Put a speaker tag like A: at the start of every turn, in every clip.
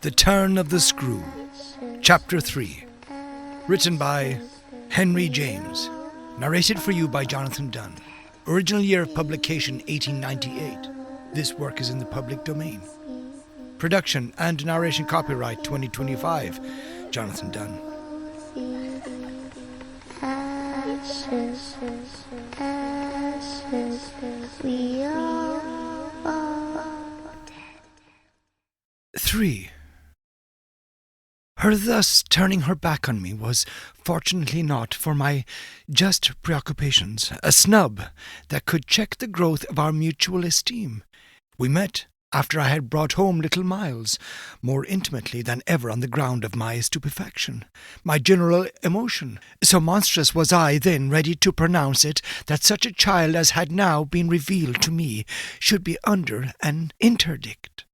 A: The Turn of the Screw, Chapter 3, written by Henry James, narrated for you by Jonathan Dunne. Original year of publication 1898. This work is in the public domain. Production and narration copyright 2025, Jonathan Dunne. Ashes, ashes, we are dead. 3. Her thus turning her back on me was, fortunately not for my just preoccupations, a snub that could check the growth of our mutual esteem. We met after I had brought home little Miles, more intimately than ever on the ground of my stupefaction, my general emotion. So monstrous was I then ready to pronounce it that such a child as had now been revealed to me should be under an interdict.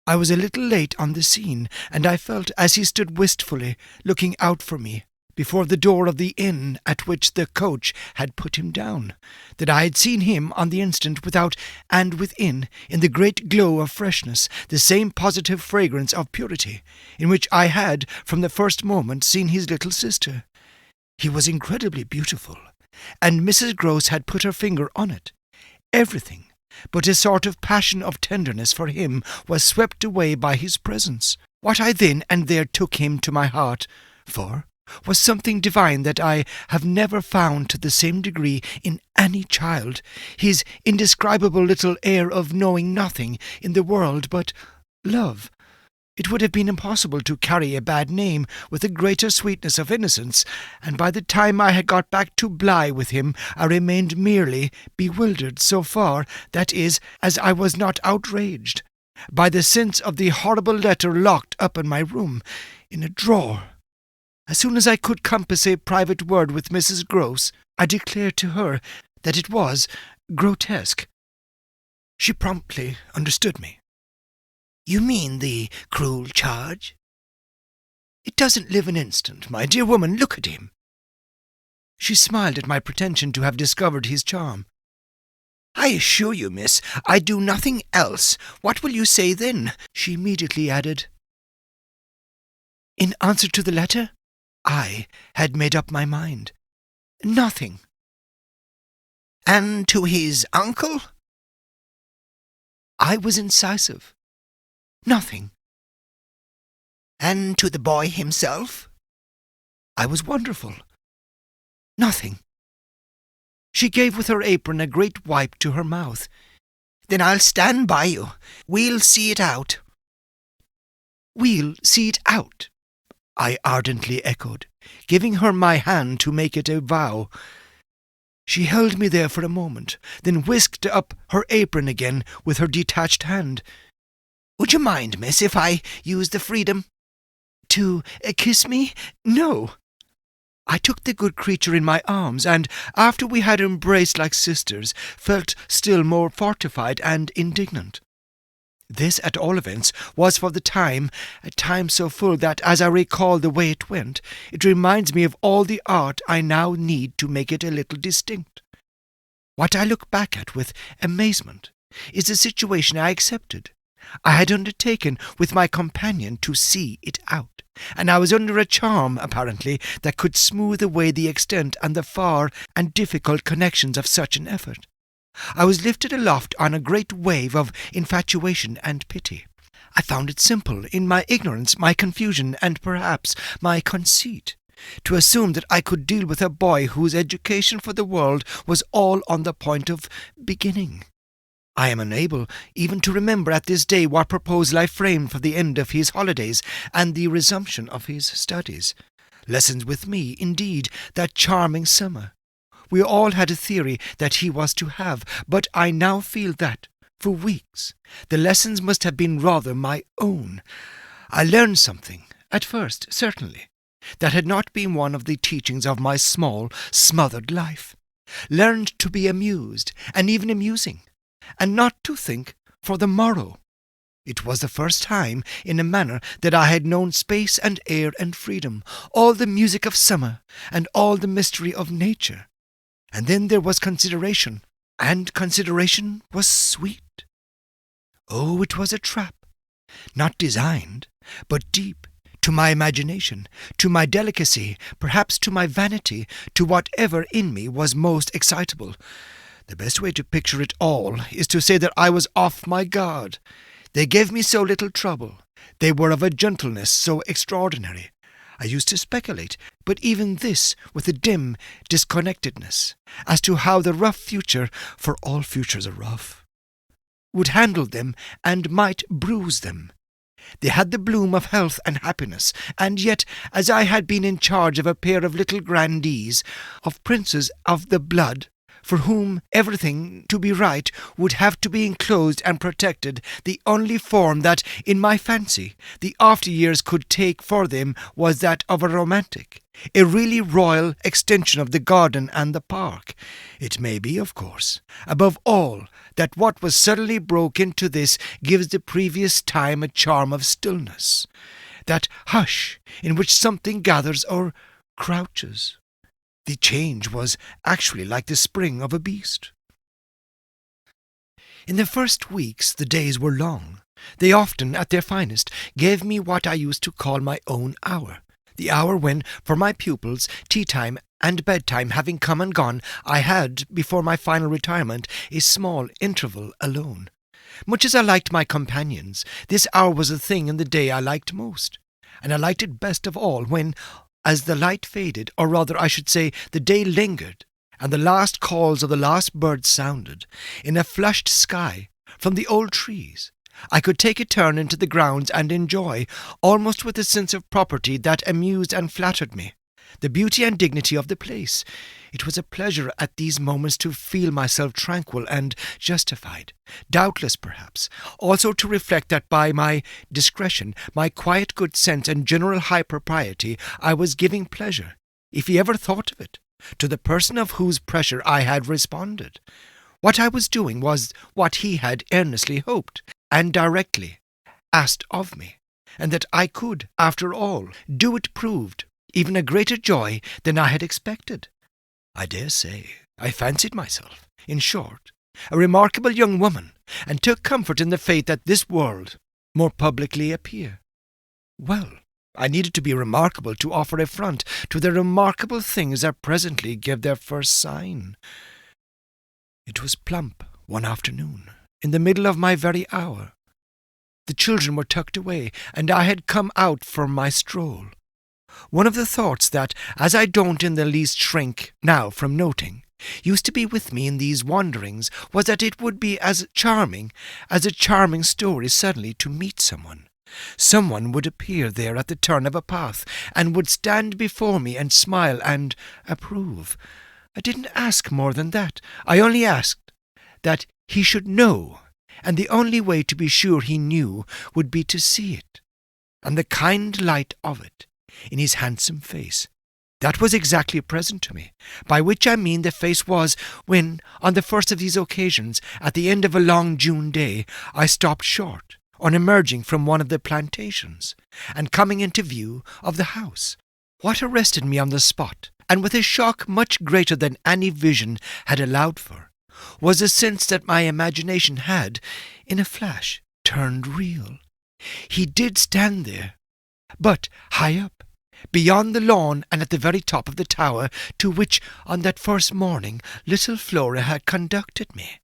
A: I was a little late on the scene, and I felt, as he stood wistfully looking out for me before the door of the inn at which the coach had put him down, that I had seen him on the instant, without and within, in the great glow of freshness, the same positive fragrance of purity, in which I had from the first moment seen his little sister. He was incredibly beautiful, and Mrs. Grose had put her finger on it. Everything but a sort of passion of tenderness for him was swept away by his presence. What I then and there took him to my heart for was something divine that I have never found to the same degree in any child, his indescribable little air of knowing nothing in the world but love. It would have been impossible to carry a bad name with a greater sweetness of innocence, and by the time I had got back to Bly with him, I remained merely bewildered so far, that is, as I was not outraged, by the sense of the horrible letter locked up in my room, in a drawer. As soon as I could compass a private word with Mrs. Grose, I declared to her that it was grotesque. She promptly understood me. "You mean the cruel charge? It doesn't live an instant, my dear woman. Look at him." She smiled at my pretension to have discovered his charm. "I assure you, miss, I do nothing else. What will you say then?" she immediately added. In answer to the letter, I had made up my mind. Nothing. "And to his uncle?" I was incisive. Nothing. "And to the boy himself?" I was wonderful. Nothing. She gave with her apron a great wipe to her mouth. "Then I'll stand by you. We'll see it out." "We'll see it out," I ardently echoed, giving her my hand to make it a vow. She held me there for a moment, then whisked up her apron again with her detached hand. "Would you mind, miss, if I use the freedom?" "To kiss me? No." I took the good creature in my arms, and, after we had embraced like sisters, felt still more fortified and indignant. This, at all events, was for the time, a time so full that, as I recall the way it went, it reminds me of all the art I now need to make it a little distinct. What I look back at with amazement is the situation I accepted. I had undertaken with my companion to see it out, and I was under a charm, apparently, that could smooth away the extent and the far and difficult connections of such an effort. I was lifted aloft on a great wave of infatuation and pity. I found it simple, in my ignorance, my confusion, and perhaps my conceit, to assume that I could deal with a boy whose education for the world was all on the point of beginning. I am unable even to remember at this day what proposal I framed for the end of his holidays and the resumption of his studies. Lessons with me, indeed, that charming summer. We all had a theory that he was to have, but I now feel that, for weeks, the lessons must have been rather my own. I learned something, at first, certainly, that had not been one of the teachings of my small, smothered life. Learned to be amused, and even amusing, and not to think for the morrow. It was the first time, in a manner, that I had known space and air and freedom, all the music of summer, and all the mystery of nature. And then there was consideration, and consideration was sweet. Oh, it was a trap, not designed, but deep, to my imagination, to my delicacy, perhaps to my vanity, to whatever in me was most excitable. The best way to picture it all is to say that I was off my guard. They gave me so little trouble. They were of a gentleness so extraordinary. I used to speculate, but even this with a dim disconnectedness, as to how the rough future, for all futures are rough, would handle them and might bruise them. They had the bloom of health and happiness, and yet, as I had been in charge of a pair of little grandees, of princes of the blood, for whom everything to be right would have to be enclosed and protected, the only form that, in my fancy, the after years could take for them was that of a romantic, a really royal extension of the garden and the park. It may be, of course, above all, that what was suddenly broke into this gives the previous time a charm of stillness, that hush in which something gathers or crouches. The change was actually like the spring of a beast. In the first weeks the days were long. They often, at their finest, gave me what I used to call my own hour, the hour when, for my pupils, tea-time and bedtime having come and gone, I had, before my final retirement, a small interval alone. Much as I liked my companions, this hour was the thing in the day I liked most, and I liked it best of all when, as the light faded, or rather I should say the day lingered, and the last calls of the last birds sounded, in a flushed sky, from the old trees, I could take a turn into the grounds and enjoy, almost with a sense of property that amused and flattered me, the beauty and dignity of the place. It was a pleasure at these moments to feel myself tranquil and justified, doubtless perhaps, also to reflect that by my discretion, my quiet good sense and general high propriety, I was giving pleasure, if he ever thought of it, to the person of whose pressure I had responded. What I was doing was what he had earnestly hoped, and directly asked of me, and that I could, after all, do it proved even a greater joy than I had expected. I dare say I fancied myself, in short, a remarkable young woman, and took comfort in the faith that this world more publicly appear. Well, I needed to be remarkable to offer a front to the remarkable things that presently give their first sign. It was plump one afternoon, in the middle of my very hour. The children were tucked away, and I had come out for my stroll. One of the thoughts that, as I don't in the least shrink now from noting, used to be with me in these wanderings was that it would be as charming as a charming story suddenly to meet someone. Someone would appear there at the turn of a path, and would stand before me and smile and approve. I didn't ask more than that. I only asked that he should know, and the only way to be sure he knew would be to see it, and the kind light of it in his handsome face. That was exactly present to me, by which I mean the face was when, on the first of these occasions, at the end of a long June day, I stopped short, on emerging from one of the plantations, and coming into view of the house. What arrested me on the spot, and with a shock much greater than any vision had allowed for, was the sense that my imagination had, in a flash, turned real. He did stand there, but high up, beyond the lawn and at the very top of the tower to which, on that first morning, little Flora had conducted me.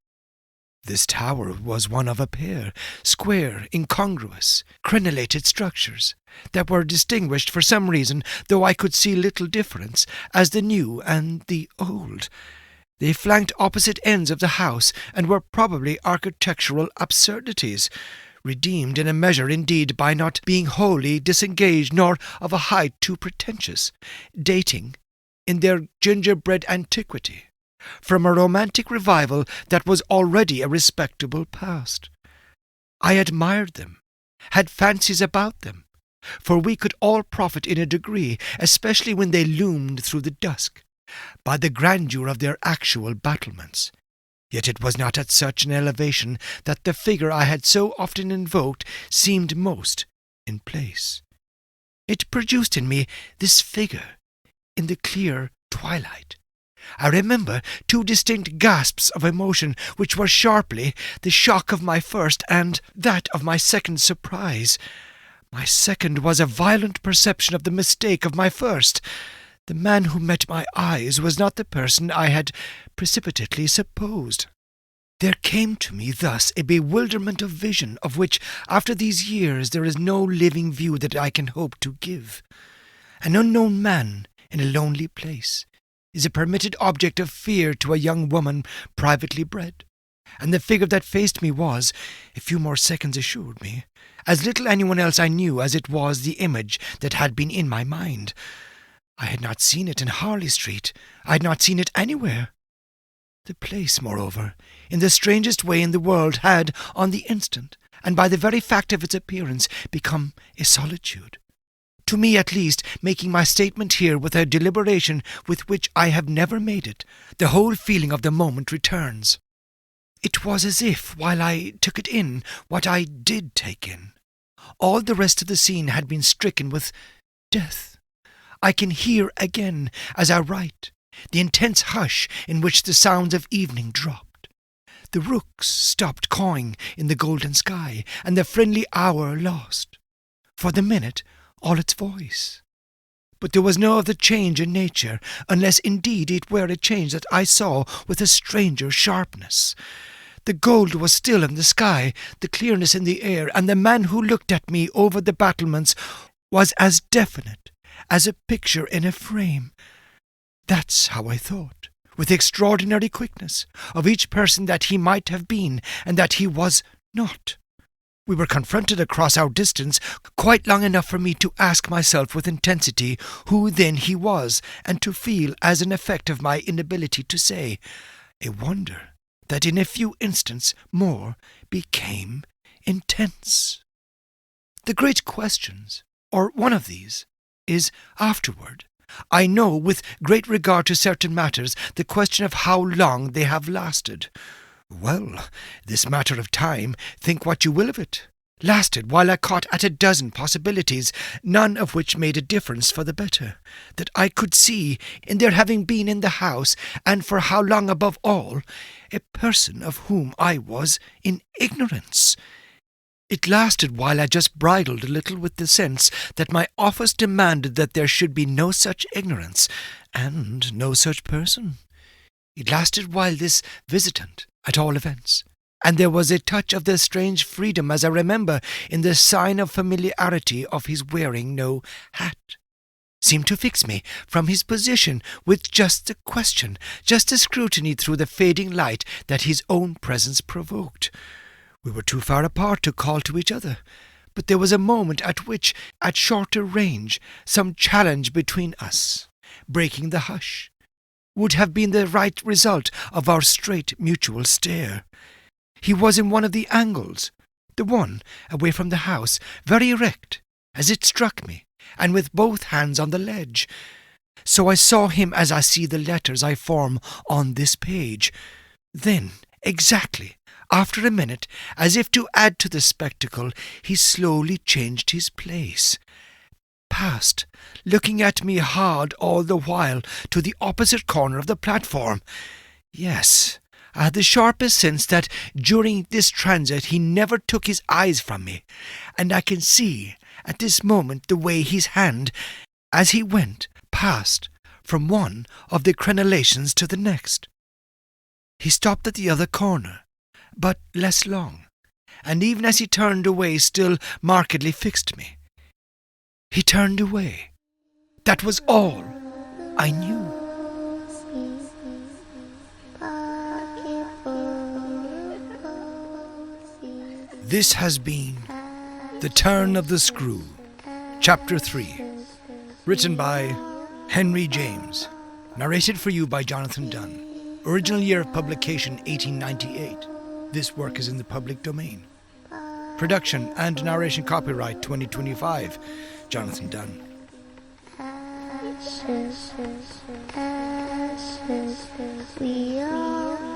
A: This tower was one of a pair, square, incongruous, crenellated structures, that were distinguished for some reason, though I could see little difference, as the new and the old. They flanked opposite ends of the house, and were probably architectural absurdities, redeemed in a measure indeed by not being wholly disengaged, nor of a height too pretentious, dating, in their gingerbread antiquity, from a romantic revival that was already a respectable past. I admired them, had fancies about them, for we could all profit in a degree, especially when they loomed through the dusk, by the grandeur of their actual battlements. Yet it was not at such an elevation that the figure I had so often invoked seemed most in place. It produced in me this figure in the clear twilight. I remember two distinct gasps of emotion which were sharply the shock of my first and that of my second surprise. My second was a violent perception of the mistake of my first. The man who met my eyes was not the person I had precipitately supposed. There came to me thus a bewilderment of vision of which, after these years, there is no living view that I can hope to give. An unknown man in a lonely place is a permitted object of fear to a young woman privately bred, and the figure that faced me was, a few more seconds assured me, as little anyone else I knew as it was the image that had been in my mind. I had not seen it in Harley Street. I had not seen it anywhere. The place, moreover, in the strangest way in the world, had, on the instant, and by the very fact of its appearance, become a solitude. To me, at least, making my statement here with a deliberation with which I have never made it, the whole feeling of the moment returns. It was as if, while I took it in, what I did take in, all the rest of the scene had been stricken with death. I can hear again, as I write, the intense hush in which the sounds of evening dropped. The rooks stopped cawing in the golden sky, and the friendly hour lost, for the minute, all its voice. But there was no other change in nature, unless indeed it were a change that I saw with a stranger sharpness. The gold was still in the sky, the clearness in the air, and the man who looked at me over the battlements was as definite as a picture in a frame. That's how I thought, with extraordinary quickness, of each person that he might have been, and that he was not. We were confronted across our distance quite long enough for me to ask myself with intensity who then he was, and to feel, as an effect of my inability to say, a wonder that in a few instants more became intense. The great questions, or one of these, is afterward. I know, with great regard to certain matters, the question of how long they have lasted. Well, this matter of time, think what you will of it, lasted while I caught at a dozen possibilities, none of which made a difference for the better, that I could see in their having been in the house, and for how long above all, a person of whom I was in ignorance. It lasted while I just bridled a little with the sense that my office demanded that there should be no such ignorance, and no such person. It lasted while this visitant, at all events, and there was a touch of the strange freedom, as I remember, in the sign of familiarity of his wearing no hat, seemed to fix me from his position with just the question, just the scrutiny through the fading light that his own presence provoked. We were too far apart to call to each other, but there was a moment at which, at shorter range, some challenge between us, breaking the hush, would have been the right result of our straight mutual stare. He was in one of the angles, the one away from the house, very erect, as it struck me, and with both hands on the ledge. So I saw him as I see the letters I form on this page. Then, exactly, after a minute, as if to add to the spectacle, he slowly changed his place, passed, looking at me hard all the while, to the opposite corner of the platform. Yes, I had the sharpest sense that during this transit he never took his eyes from me, and I can see at this moment the way his hand, as he went, passed from one of the crenellations to the next. He stopped at the other corner, but less long, and even as he turned away still markedly fixed me. He turned away. That was all I knew. This has been The Turn of the Screw, Chapter 3, written by Henry James, narrated for you by Jonathan Dunne. Original year of publication 1898. This work is in the public domain. Production and narration copyright 2025, Jonathan Dunne. Ashes, we are